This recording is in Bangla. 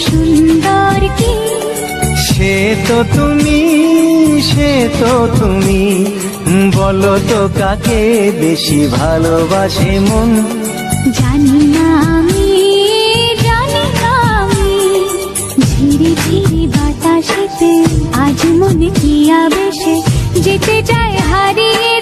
সুন্দর কি সে তো তুমি বলো তো কাকে বেশি ভালোবাসে মন। জানি না আমি ঝিরি ঝিরি বাতাসেতে আজ মনে কি আবেশে যেতে চায় হারিয়ে